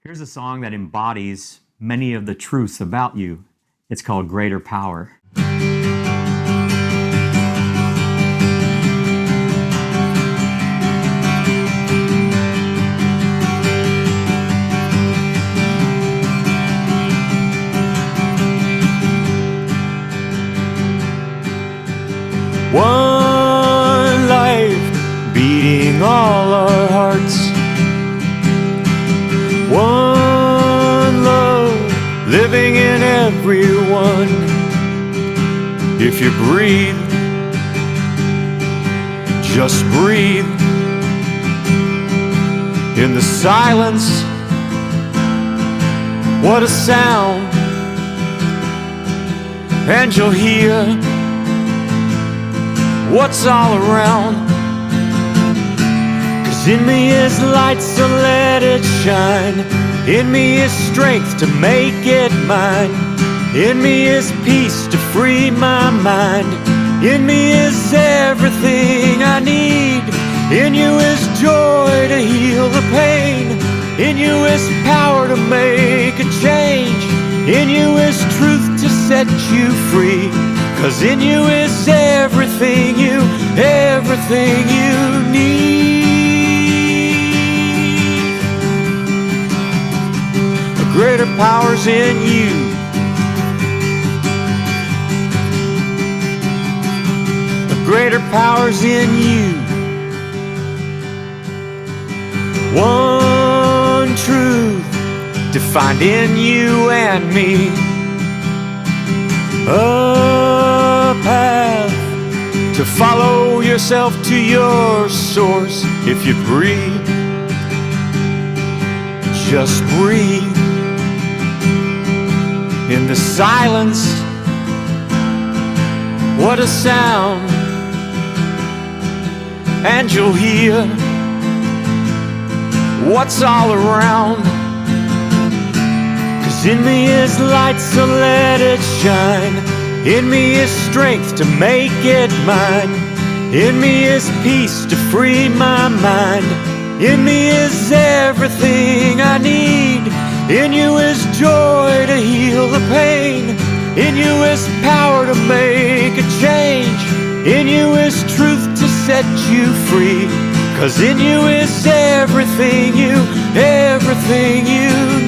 Here's a song that embodies many of the truths about you. It's called Greater Power. One life beating all our hearts. One love living in everyone. If you breathe, just breathe. In the silence, what a sound. And you'll hear what's all around. 'Cause in me is light, so let it shine. In me is strength to make it mine. In me is peace to free my mind. In me is everything I need. In you is joy to heal the pain. In you is power to make a change. In you is truth to set you free. 'Cause in you is everything you need. A greater power's in you. A greater power's in you. One truth defined in you and me. A path to follow yourself to your source. If you breathe, just breathe. In the silence, what a sound. And you'll hear what's all around. 'Cause in me is light, so let it shine. In me is strength to make it mine. In me is peace to free my mind. In me is everything I need. In you is joy to heal the pain. In you is power to make a change. In you is truth to set you free. 'Cause in you is everything you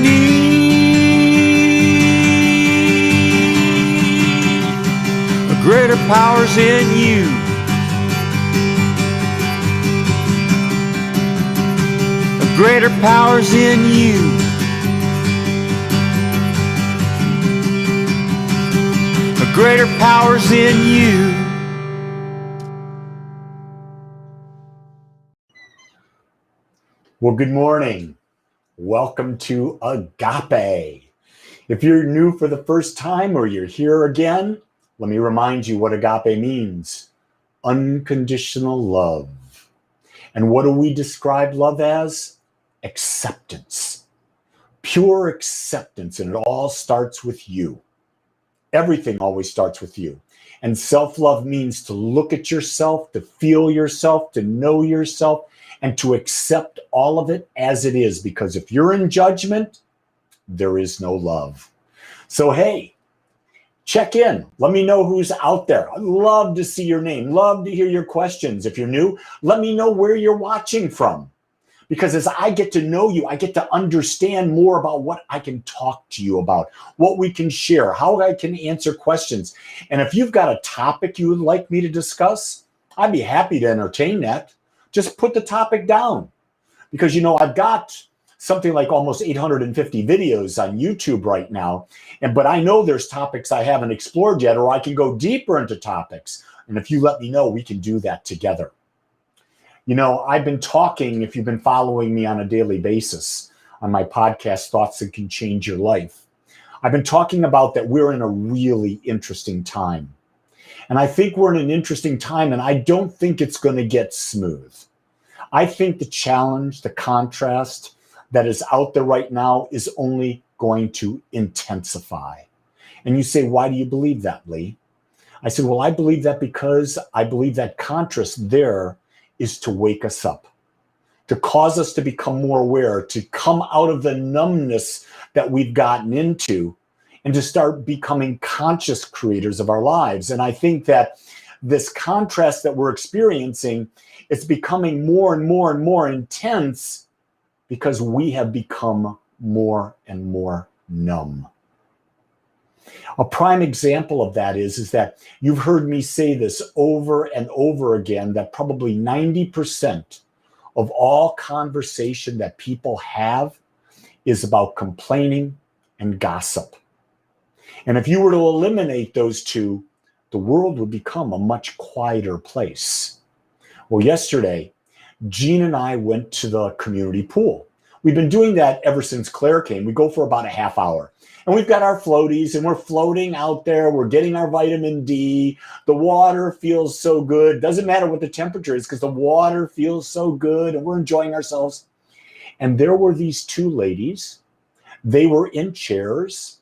need. A greater power's in you. A greater power's in you. A greater power's in you. Well, good morning. Welcome to Agape. If you're new for the first time or you're here again, let me remind you what Agape means. Unconditional love. And what do we describe love as? Acceptance. Pure acceptance, and it all starts with you. Everything always starts with you. And self-love means to look at yourself, to feel yourself, to know yourself, and to accept all of it as it is. Because if you're in judgment, there is no love. So, hey, check in. Let me know who's out there. I'd love to see your name. Love to hear your questions. If you're new, let me know where you're watching from. Because as I get to know you, I get to understand more about what I can talk to you about, what we can share, how I can answer questions. And if you've got a topic you would like me to discuss, I'd be happy to entertain that. Just put the topic down. Because, I've got something like almost 850 videos on YouTube right now. But I know there's topics I haven't explored yet, or I can go deeper into topics. And if you let me know, we can do that together. I've been talking, if you've been following me on a daily basis on my podcast, Thoughts That Can Change Your Life, I've been talking about that we're in a really interesting time. And I think we're in an interesting time, and I don't think it's going to get smooth. I think the challenge, the contrast that is out there right now is only going to intensify. And you say, why do you believe that, Lee? I said, well, I believe that because I believe that contrast there is to wake us up, to cause us to become more aware, to come out of the numbness that we've gotten into, and to start becoming conscious creators of our lives. And I think that this contrast that we're experiencing is becoming more and more and more intense because we have become more and more numb. A prime example of that is that you've heard me say this over and over again, that probably 90% of all conversation that people have is about complaining and gossip. And if you were to eliminate those two, the world would become a much quieter place. Well, yesterday, Jean and I went to the community pool. We've been doing that ever since Claire came. We go for about a half hour. And we've got our floaties and we're floating out there. We're getting our vitamin D. The water feels so good. Doesn't matter what the temperature is because the water feels so good and we're enjoying ourselves. And there were these two ladies. They were in chairs.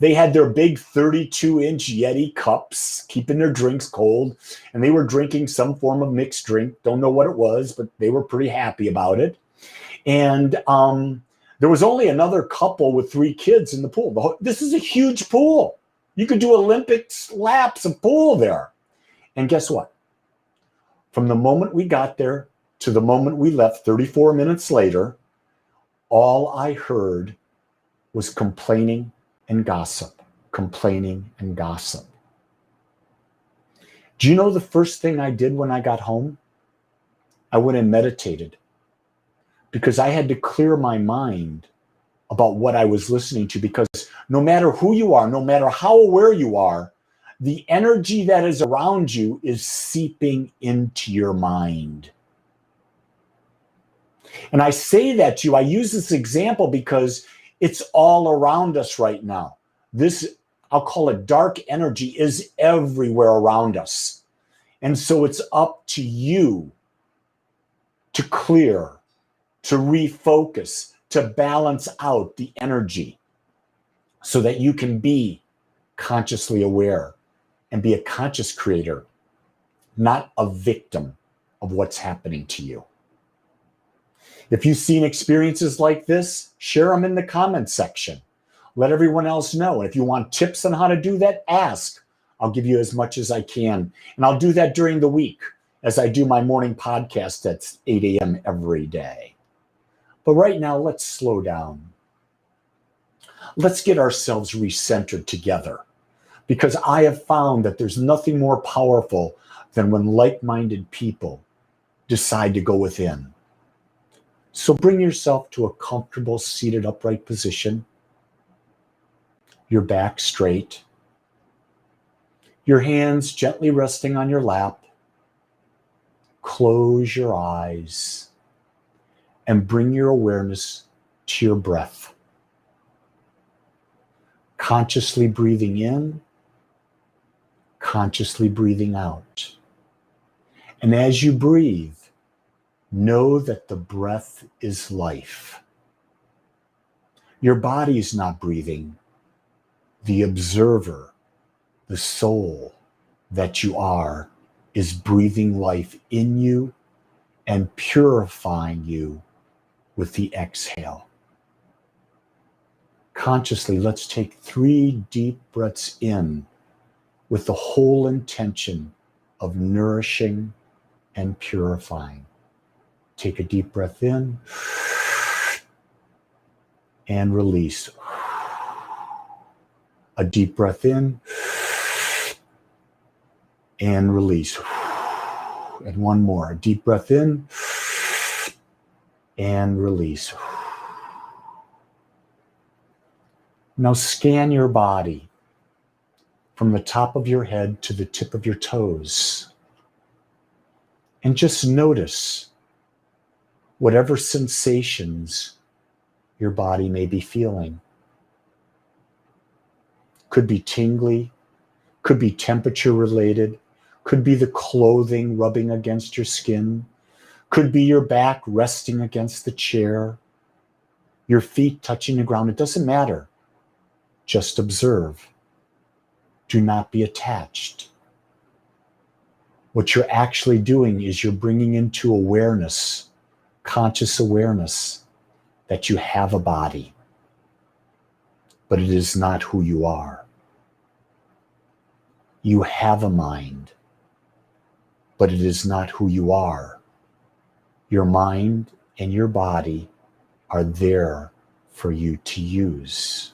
They had their big 32-inch Yeti cups, keeping their drinks cold. And they were drinking some form of mixed drink. Don't know what it was, but they were pretty happy about it. And there was only another couple with 3 kids in the pool. This is a huge pool. You could do Olympics laps of pool there. And guess what? From the moment we got there to the moment we left 34 minutes later, all I heard was complaining and gossip, complaining and gossip. Do you know the first thing I did when I got home? I went and meditated, because I had to clear my mind about what I was listening to, because no matter who you are, no matter how aware you are, the energy that is around you is seeping into your mind. And I say that to you, I use this example because it's all around us right now. This, I'll call it dark energy, is everywhere around us. And so it's up to you to clear, to refocus, to balance out the energy so that you can be consciously aware and be a conscious creator, not a victim of what's happening to you. If you've seen experiences like this, share them in the comments section. Let everyone else know. And if you want tips on how to do that, ask. I'll give you as much as I can. And I'll do that during the week as I do my morning podcast at 8 a.m. every day. But right now, let's slow down. Let's get ourselves recentered together, because I have found that there's nothing more powerful than when like-minded people decide to go within. So bring yourself to a comfortable seated upright position, your back straight, your hands gently resting on your lap. Close your eyes and bring your awareness to your breath. Consciously breathing in, consciously breathing out. And as you breathe, know that the breath is life. Your body is not breathing. The observer, the soul that you are, is breathing life in you and purifying you with the exhale. Consciously, let's take 3 deep breaths in with the whole intention of nourishing and purifying. Take a deep breath in and release. A deep breath in and release. And one more. A deep breath in and release. Now scan your body from the top of your head to the tip of your toes. And just notice whatever sensations your body may be feeling. Could be tingly, could be temperature related, could be the clothing rubbing against your skin, could be your back resting against the chair, your feet touching the ground. It doesn't matter. Just observe. Do not be attached. What you're actually doing is you're bringing into awareness conscious awareness that you have a body, but it is not who you are. You have a mind, but it is not who you are. Your mind and your body are there for you to use.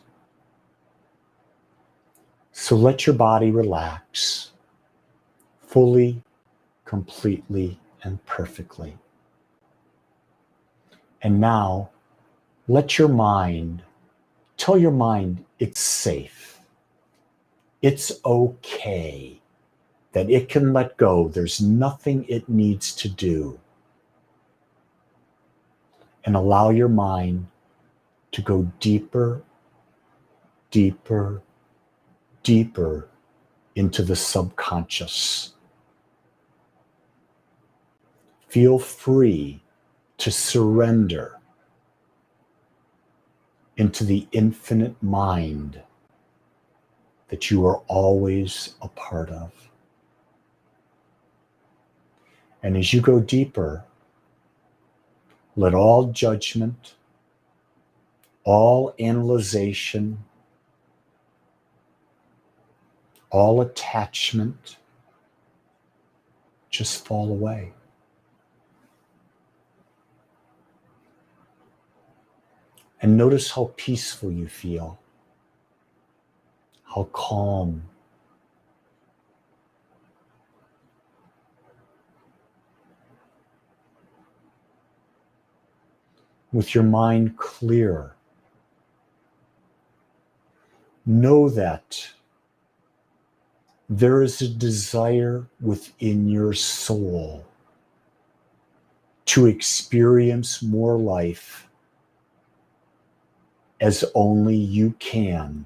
So let your body relax fully, completely, and perfectly. And now, let your mind, tell your mind it's safe. It's okay that it can let go. There's nothing it needs to do. And allow your mind to go deeper, deeper, deeper into the subconscious. Feel free to surrender into the infinite mind that you are always a part of. And as you go deeper, let all judgment, all analyzation, all attachment just fall away. And notice how peaceful you feel, how calm. With your mind clear, know that there is a desire within your soul to experience more life as only you can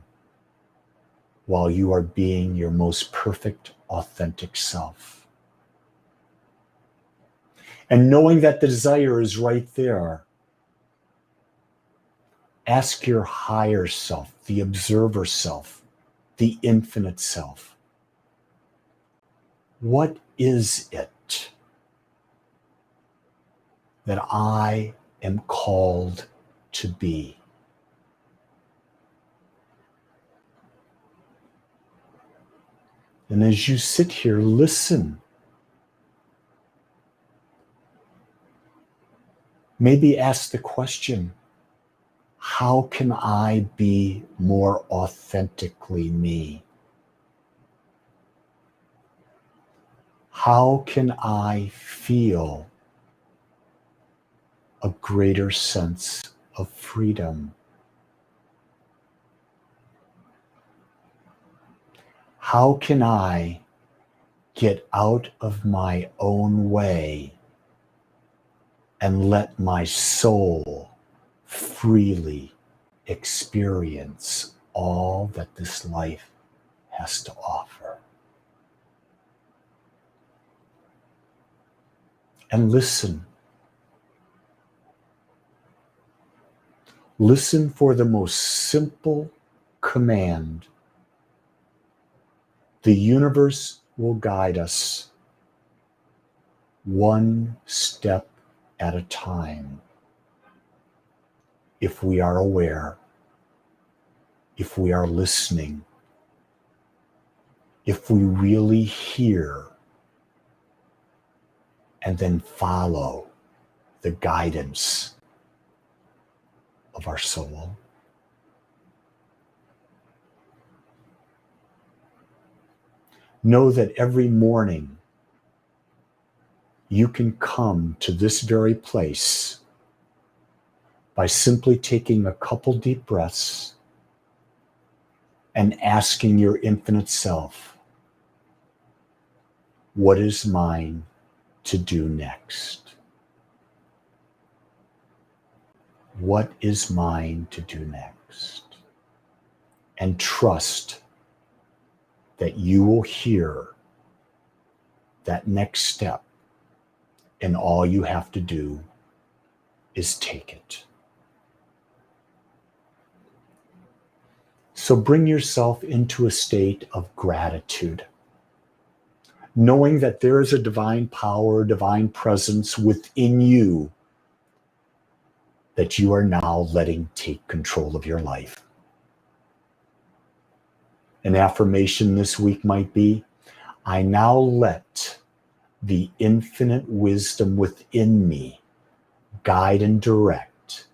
while you are being your most perfect, authentic self. And knowing that the desire is right there, ask your higher self, the observer self, the infinite self, what is it that I am called to be? And as you sit here, listen. Maybe ask the question, how can I be more authentically me? How can I feel a greater sense of freedom? How can I get out of my own way and let my soul freely experience all that this life has to offer? And listen. Listen for the most simple command. The universe will guide us one step at a time if we are aware, if we are listening, if we really hear and then follow the guidance of our soul. Know that every morning you can come to this very place by simply taking a couple deep breaths and asking your infinite self, what is mine to do next? What is mine to do next? And trust that you will hear that next step, and all you have to do is take it. So bring yourself into a state of gratitude, knowing that there is a divine power, divine presence within you that you are now letting take control of your life. An affirmation this week might be, I now let the infinite wisdom within me guide and direct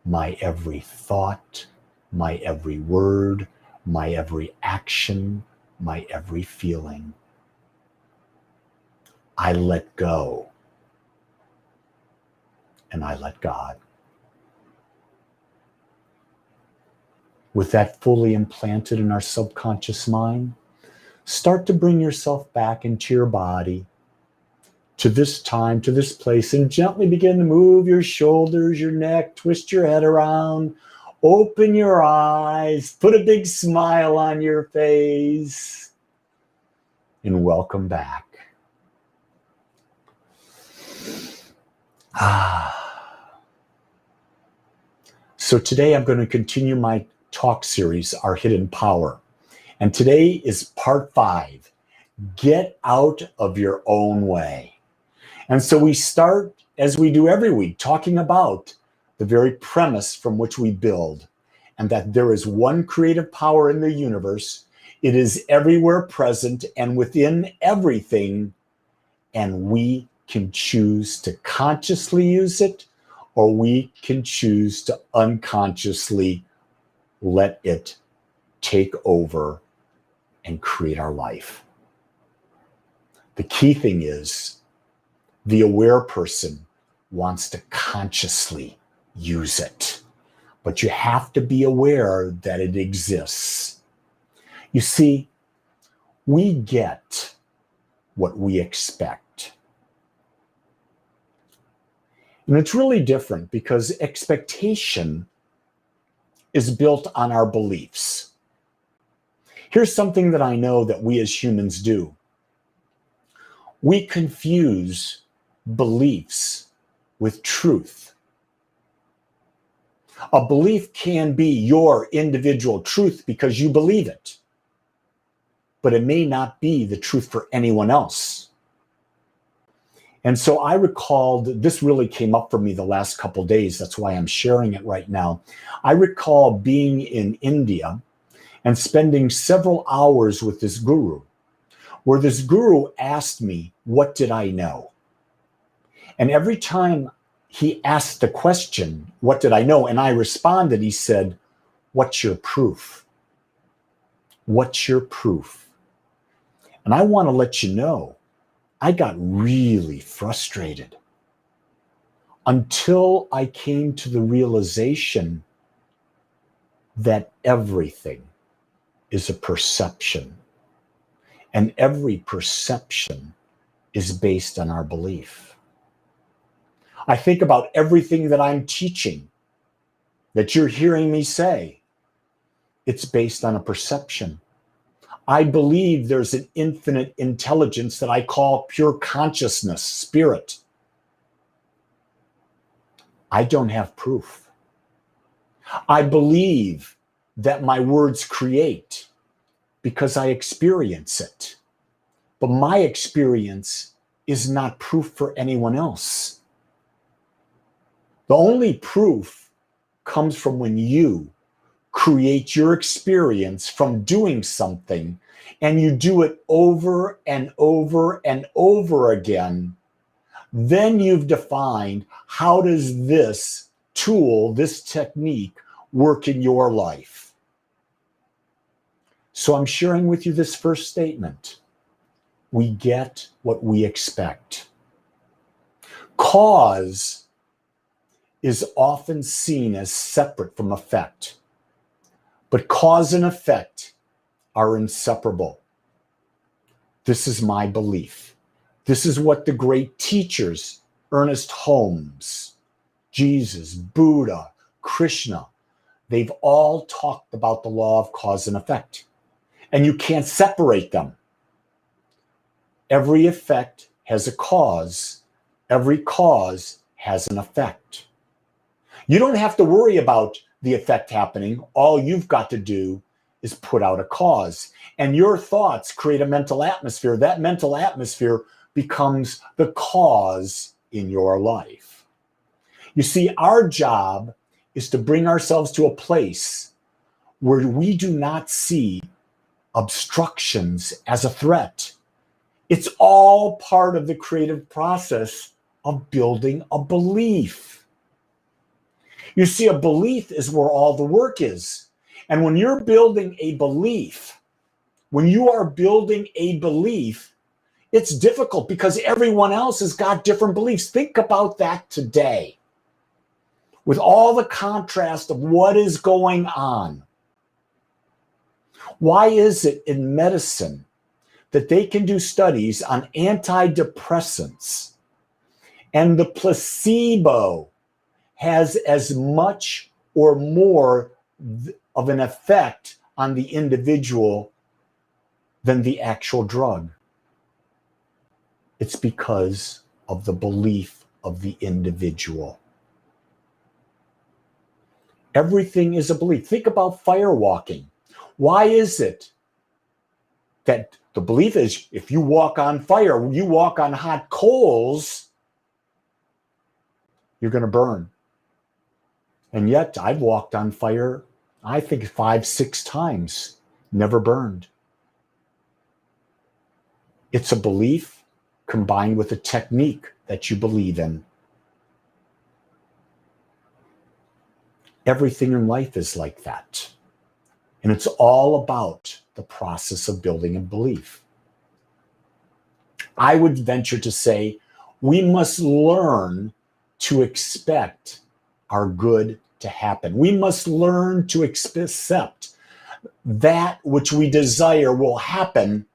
my every thought, my every word, my every action, my every feeling. I let go and I let God. With that fully implanted in our subconscious mind, start to bring yourself back into your body, to this time, to this place, and gently begin to move your shoulders, your neck, twist your head around, open your eyes, put a big smile on your face, and welcome back. So today I'm going to continue my talk series, Our Hidden Power. And today is part 5, Get Out of Your Own Way. And so we start, as we do every week, talking about the very premise from which we build, and that there is one creative power in the universe. It is everywhere present and within everything, and we can choose to consciously use it, or we can choose to unconsciously let it take over and create our life. The key thing is, the aware person wants to consciously use it, but you have to be aware that it exists. You see, we get what we expect. And it's really different because expectation is built on our beliefs. Here's something that I know that we as humans do. We confuse beliefs with truth. A belief can be your individual truth because you believe it, but it may not be the truth for anyone else. And so I recalled, this really came up for me the last couple of days. That's why I'm sharing it right now. I recall being in India and spending several hours with this guru, where this guru asked me, what did I know? And every time he asked the question, what did I know? And I responded, he said, what's your proof? What's your proof? And I want to let you know, I got really frustrated until I came to the realization that everything is a perception, and every perception is based on our belief. I think about everything that I'm teaching, that you're hearing me say, it's based on a perception. I believe there's an infinite intelligence that I call pure consciousness, spirit. I don't have proof. I believe that my words create because I experience it. But my experience is not proof for anyone else. The only proof comes from when you create your experience from doing something, and you do it over and over and over again. Then you've defined, how does this tool, this technique, work in your life? So I'm sharing with you this first statement. We get what we expect. Cause is often seen as separate from effect. But cause and effect are inseparable. This is my belief. This is what the great teachers, Ernest Holmes, Jesus, Buddha, Krishna, they've all talked about the law of cause and effect. And you can't separate them. Every effect has a cause. Every cause has an effect. You don't have to worry about the effect happening. All you've got to do is put out a cause. And your thoughts create a mental atmosphere. That mental atmosphere becomes the cause in your life. You see, our job is to bring ourselves to a place where we do not see obstructions as a threat. It's all part of the creative process of building a belief. You see, a belief is where all the work is. And when you're building a belief, when you are building a belief, it's difficult because everyone else has got different beliefs. Think about that today. With all the contrast of what is going on. Why is it in medicine that they can do studies on antidepressants and the placebo has as much or more of an effect on the individual than the actual drug? It's because of the belief of the individual. Everything is a belief. Think about firewalking. Why is it that the belief is if you walk on fire, you walk on hot coals, you're going to burn? And yet I've walked on fire, I think 5, 6 times, never burned. It's a belief combined with a technique that you believe in. Everything in life is like that. And it's all about the process of building a belief. I would venture to say we must learn to expect our good to happen. We must learn to accept that which we desire will happen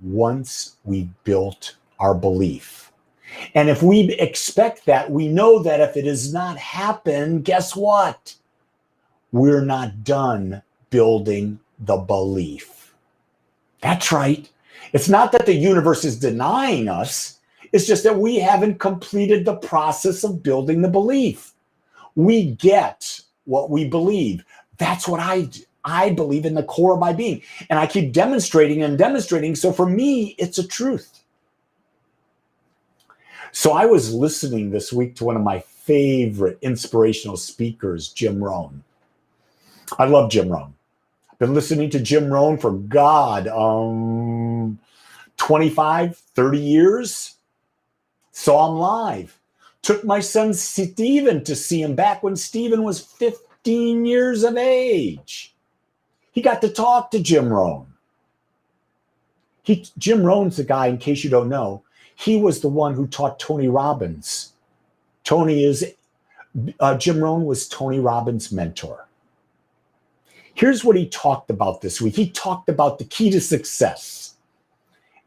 once we've built our belief. And if we expect that, we know that if it does not happen, guess what? We're not done building the belief. That's right. It's not that the universe is denying us. It's just that we haven't completed the process of building the belief. We get what we believe. That's what I do. I believe in the core of my being. And I keep demonstrating and demonstrating. So for me, it's a truth. So I was listening this week to one of my favorite inspirational speakers, Jim Rohn. I love Jim Rohn. I've been listening to Jim Rohn for 25, 30 years. Saw him live. Took my son Stephen to see him back when Stephen was 15 years of age. He got to talk to Jim Rohn. Jim Rohn's the guy, in case you don't know, he was the one who taught Tony Robbins. Jim Rohn was Tony Robbins' mentor. Here's what he talked about this week. He talked about the key to success.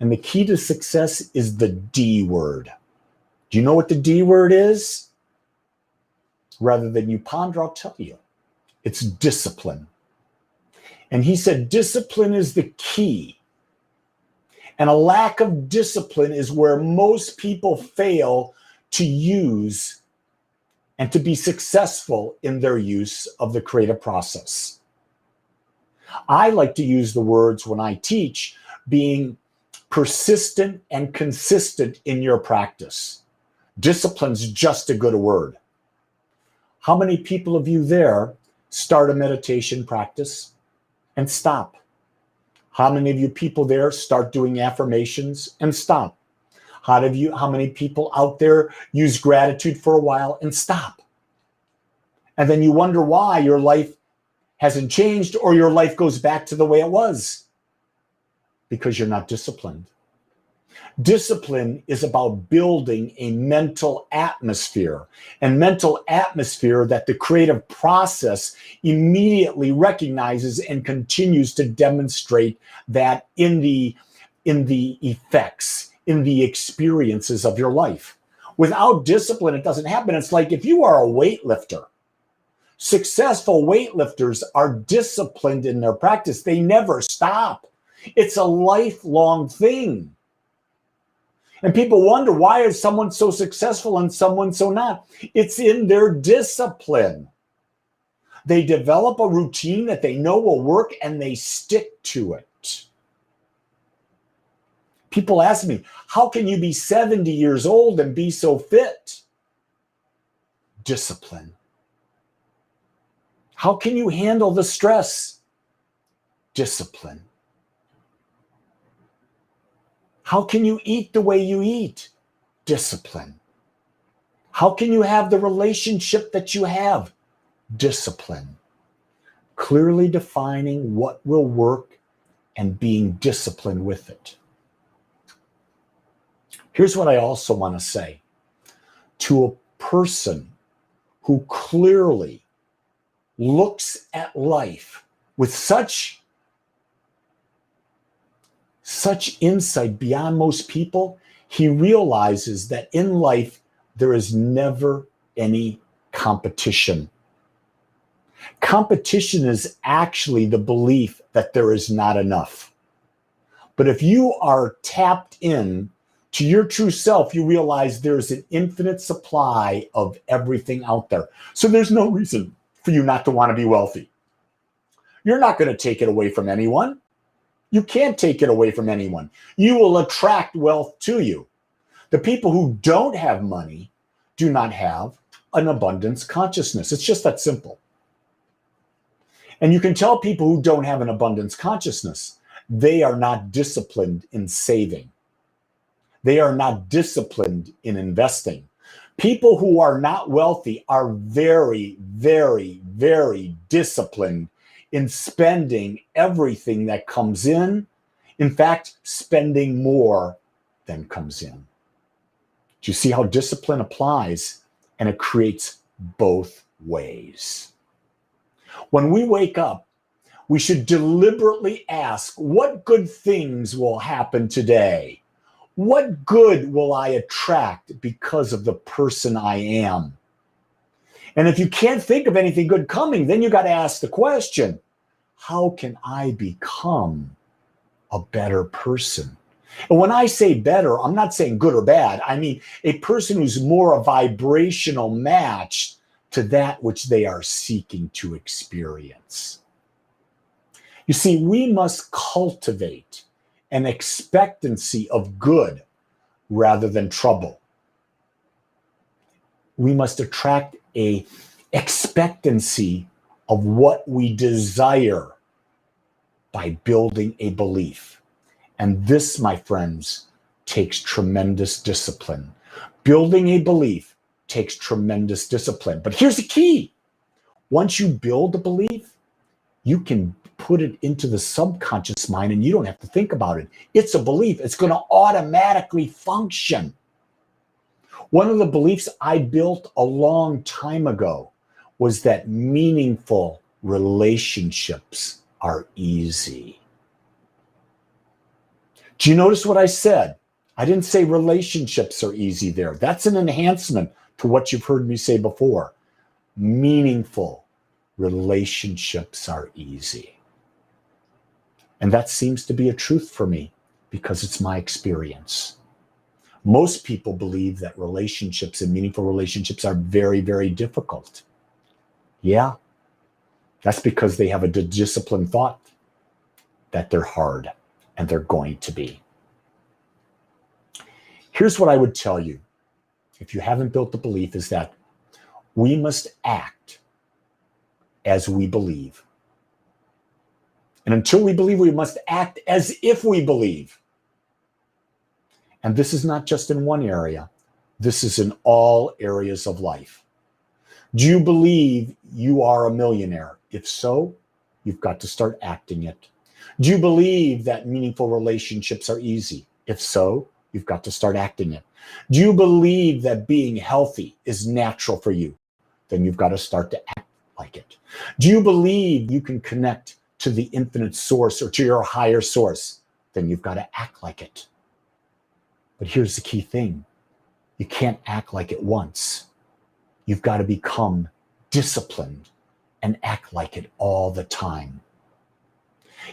And the key to success is the D word. Do you know what the D word is? Rather than you ponder, I'll tell you. It's discipline. And he said discipline is the key. And a lack of discipline is where most people fail to use and to be successful in their use of the creative process. I like to use the words when I teach being persistent and consistent in your practice. Discipline's just a good word. How many people of you there start a meditation practice and stop? How many of you people there start doing affirmations and stop? How many people out there use gratitude for a while and stop? And then you wonder why your life hasn't changed or your life goes back to the way it was. Because you're not disciplined. Discipline is about building a mental atmosphere, and mental atmosphere that the creative process immediately recognizes and continues to demonstrate that in the effects, in the experiences of your life. Without discipline, it doesn't happen. It's like if you are a weightlifter. Successful weightlifters are disciplined in their practice. They never stop. It's a lifelong thing. And people wonder, why is someone so successful and someone so not? It's in their discipline. They develop a routine that they know will work and they stick to it. People ask me, how can you be 70 years old and be so fit? Discipline. How can you handle the stress? Discipline. How can you eat the way you eat? Discipline. How can you have the relationship that you have? Discipline. Clearly defining what will work and being disciplined with it. Here's what I also want to say. To a person who clearly looks at life with such insight beyond most people, he realizes that in life, there is never any competition. Competition is actually the belief that there is not enough. But if you are tapped in to your true self, you realize there's an infinite supply of everything out there. So there's no reason for you not to want to be wealthy. You're not going to take it away from anyone. You can't take it away from anyone. You will attract wealth to you. The people who don't have money do not have an abundance consciousness. It's just that simple. And you can tell people who don't have an abundance consciousness, they are not disciplined in saving. They are not disciplined in investing. People who are not wealthy are very, very, very disciplined in spending everything that comes in. In fact, spending more than comes in. Do you see how discipline applies? And it creates both ways. When we wake up, we should deliberately ask, what good things will happen today? What good will I attract because of the person I am? And if you can't think of anything good coming, then you got to ask the question, how can I become a better person? And when I say better, I'm not saying good or bad. I mean a person who's more a vibrational match to that which they are seeking to experience. You see, we must cultivate an expectancy of good rather than trouble. We must attract an expectancy of what we desire by building a belief. And this, my friends, takes tremendous discipline. Building a belief takes tremendous discipline. But here's the key. Once you build a belief, you can put it into the subconscious mind and you don't have to think about it. It's a belief. It's going to automatically function. One of the beliefs I built a long time ago was that meaningful relationships are easy. Do you notice what I said? I didn't say relationships are easy there. That's an enhancement to what you've heard me say before. Meaningful relationships are easy. And that seems to be a truth for me because it's my experience. Most people believe that relationships and meaningful relationships are very, very difficult. Yeah, that's because they have a disciplined thought that they're hard, and they're going to be. Here's what I would tell you, if you haven't built the belief, is that we must act as we believe. And until we believe, we must act as if we believe. And this is not just in one area. This is in all areas of life. Do you believe you are a millionaire? If so, you've got to start acting it. Do you believe that meaningful relationships are easy? If so, you've got to start acting it. Do you believe that being healthy is natural for you? Then you've got to start to act like it. Do you believe you can connect to the infinite source or to your higher source? Then you've got to act like it. But here's the key thing. You can't act like it once. You've got to become disciplined and act like it all the time.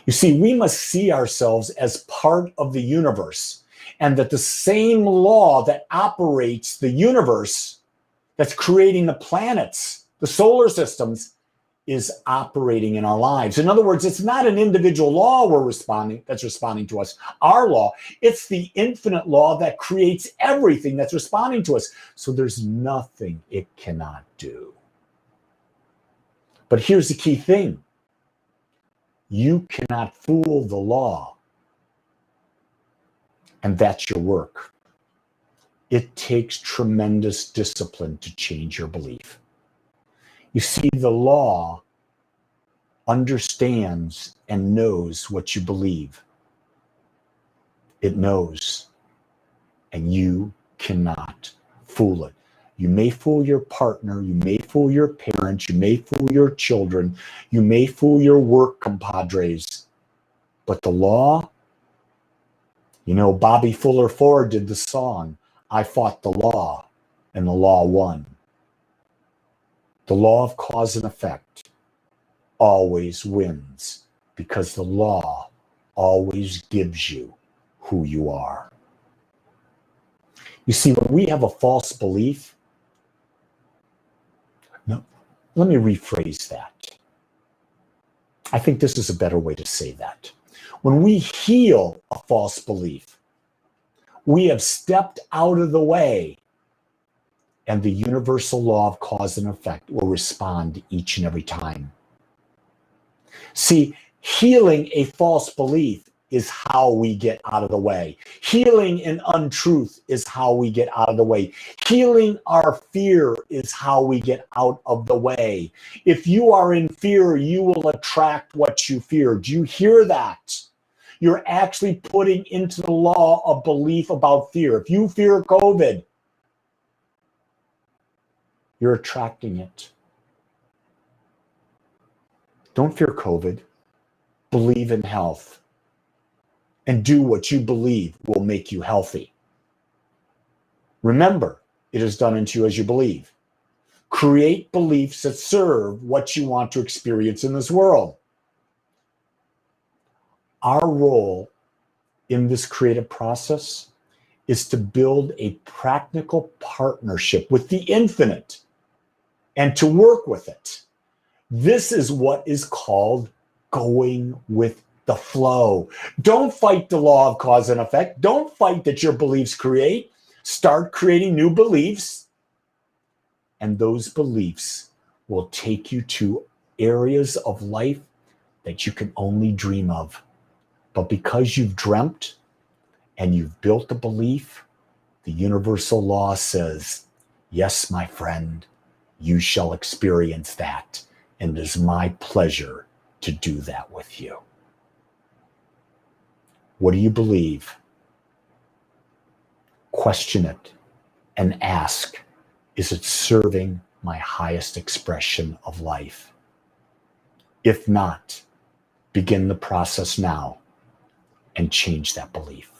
You see, we must see ourselves as part of the universe, and that the same law that operates the universe, that's creating the planets, the solar systems, is operating in our lives. In other words, it's not an individual law that's responding to us, our law. It's the infinite law that creates everything that's responding to us. So there's nothing it cannot do. But here's the key thing. You cannot fool the law. And that's your work. It takes tremendous discipline to change your belief. You see, the law understands and knows what you believe. It knows, and you cannot fool it. You may fool your partner, you may fool your parents, you may fool your children, you may fool your work compadres, but the law, you know, Bobby Fuller Ford did the song, I fought the law, and the law won. The law of cause and effect always wins because the law always gives you who you are. You see, when we have a false belief, no, let me rephrase that. I think this is a better way to say that. When we heal a false belief, we have stepped out of the way, and the universal law of cause and effect will respond each and every time. See, healing a false belief is how we get out of the way. Healing an untruth is how we get out of the way. Healing our fear is how we get out of the way. If you are in fear, you will attract what you fear. Do you hear that? You're actually putting into the law a belief about fear. If you fear COVID, you're attracting it. Don't fear COVID. Believe in health. And do what you believe will make you healthy. Remember, it is done unto you as you believe. Create beliefs that serve what you want to experience in this world. Our role in this creative process is to build a practical partnership with the infinite and to work with it. This is what is called going with the flow. Don't fight the law of cause and effect. Don't fight that your beliefs create. Start creating new beliefs. And those beliefs will take you to areas of life that you can only dream of. But because you've dreamt and you've built a belief, the universal law says, yes, my friend, you shall experience that. And it is my pleasure to do that with you. What do you believe? Question it and ask, is it serving my highest expression of life? If not, begin the process now and change that belief.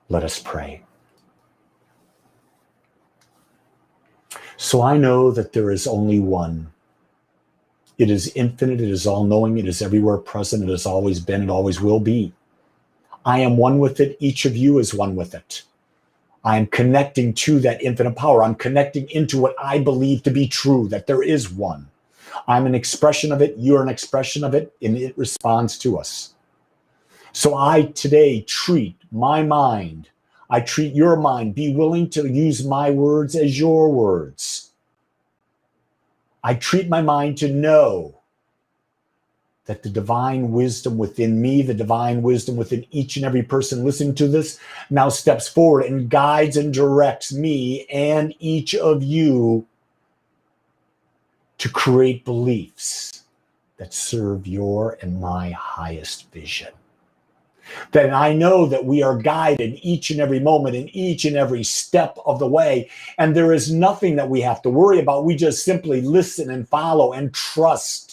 Let us pray. So I know that there is only one. It is infinite, it is all-knowing, it is everywhere present, it has always been, it always will be. I am one with it, each of you is one with it. I am connecting to that infinite power. I'm connecting into what I believe to be true, that there is one. I'm an expression of it, you're an expression of it, and it responds to us. So I today treat my mind, I treat your mind, be willing to use my words as your words. I treat my mind to know that the divine wisdom within me, the divine wisdom within each and every person listening to this now steps forward and guides and directs me and each of you to create beliefs that serve your and my highest vision. That I know that we are guided each and every moment in each and every step of the way. And there is nothing that we have to worry about. We just simply listen and follow and trust.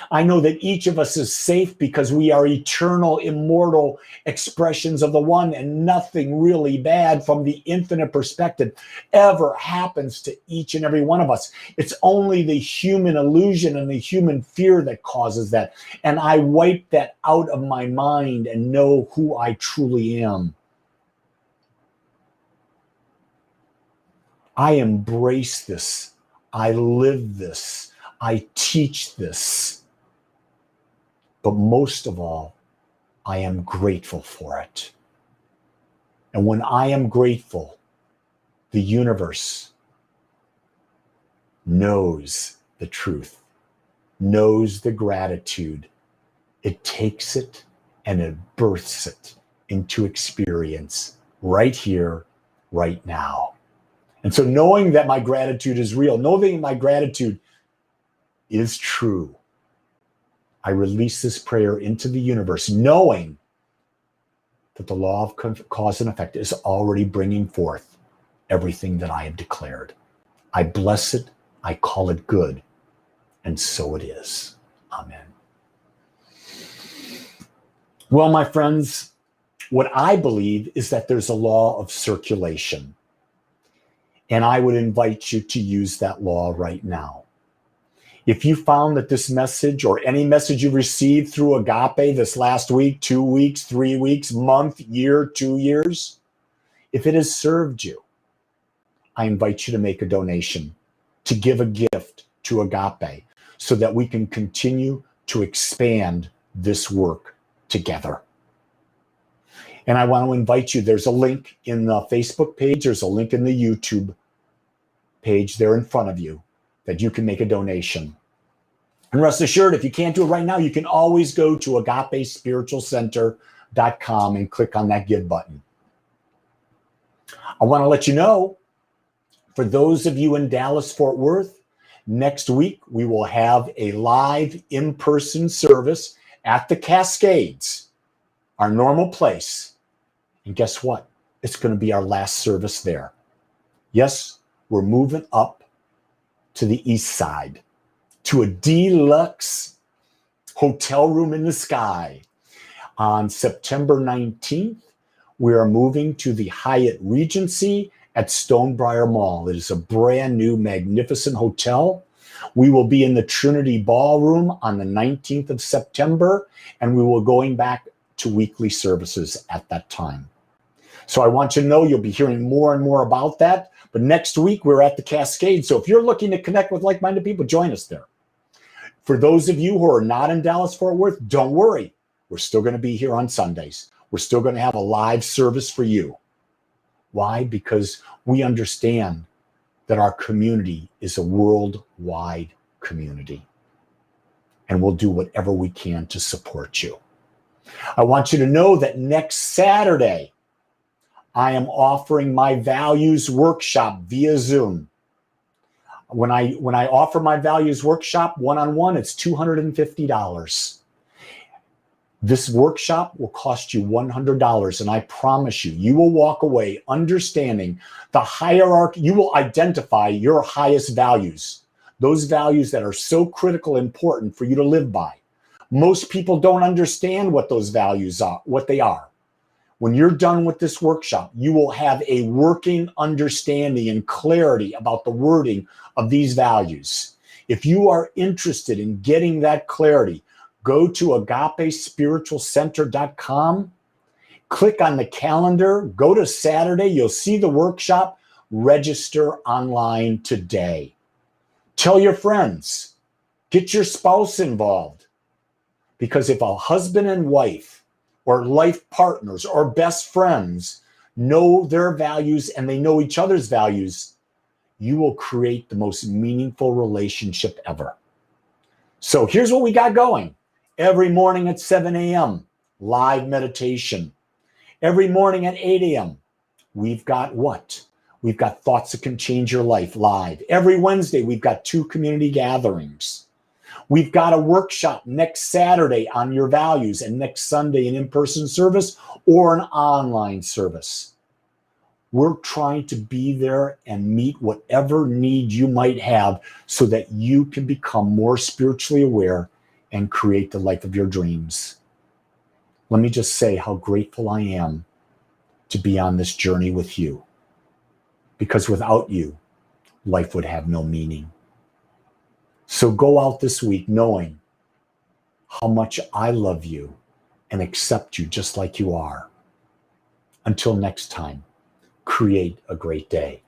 I know that each of us is safe because we are eternal, immortal expressions of the one, and nothing really bad from the infinite perspective ever happens to each and every one of us. It's only the human illusion and the human fear that causes that. And I wipe that out of my mind and know who I truly am. I embrace this. I live this. I teach this. But most of all, I am grateful for it. And when I am grateful, the universe knows the truth, knows the gratitude. It takes it and it births it into experience right here, right now. And so knowing that my gratitude is real, knowing my gratitude is true, I release this prayer into the universe, knowing that the law of cause and effect is already bringing forth everything that I have declared. I bless it, I call it good, and so it is. Amen. Well, my friends, what I believe is that there's a law of circulation, and I would invite you to use that law right now. If you found that this message or any message you received through Agape this last week, 2 weeks, 3 weeks, month, year, 2 years, if it has served you, I invite you to make a donation, to give a gift to Agape so that we can continue to expand this work together. And I want to invite you, there's a link in the Facebook page, there's a link in the YouTube page there in front of you that you can make a donation. And rest assured, if you can't do it right now, you can always go to agapespiritualcenter.com and click on that give button. I want to let you know, for those of you in Dallas, Fort Worth, next week we will have a live in-person service at the Cascades, our normal place. And guess what? It's going to be our last service there. Yes, we're moving up to the east side, to a deluxe hotel room in the sky. On September 19th, we are moving to the Hyatt Regency at Stonebriar Mall. It is a brand new, magnificent hotel. We will be in the Trinity Ballroom on the 19th of September, and we will be going back to weekly services at that time. So I want you to know you'll be hearing more and more about that. But next week, we're at the Cascade. So if you're looking to connect with like-minded people, join us there. For those of you who are not in Dallas, Fort Worth, don't worry. We're still going to be here on Sundays. We're still going to have a live service for you. Why? Because we understand that our community is a worldwide community. And we'll do whatever we can to support you. I want you to know that next Saturday, I am offering my values workshop via Zoom. When I offer my values workshop one-on-one, it's $250. This workshop will cost you $100, and I promise you, you will walk away understanding the hierarchy. You will identify your highest values, those values that are so critical and important for you to live by. Most people don't understand what those values are, what they are. When you're done with this workshop, you will have a working understanding and clarity about the wording of these values. If you are interested in getting that clarity, go to agapespiritualcenter.com, click on the calendar, go to Saturday, you'll see the workshop, register online today. Tell your friends, get your spouse involved. Because if a husband and wife or life partners or best friends know their values and they know each other's values, you will create the most meaningful relationship ever. So here's what we got going. Every morning at 7 a.m., live meditation. Every morning at 8 a.m., we've got what? We've got Thoughts That Can Change Your Life live. Every Wednesday, we've got 2 community gatherings. We've got a workshop next Saturday on your values, and next Sunday an in-person service or an online service. We're trying to be there and meet whatever need you might have so that you can become more spiritually aware and create the life of your dreams. Let me just say how grateful I am to be on this journey with you, because without you, life would have no meaning. So go out this week knowing how much I love you and accept you just like you are. Until next time, create a great day.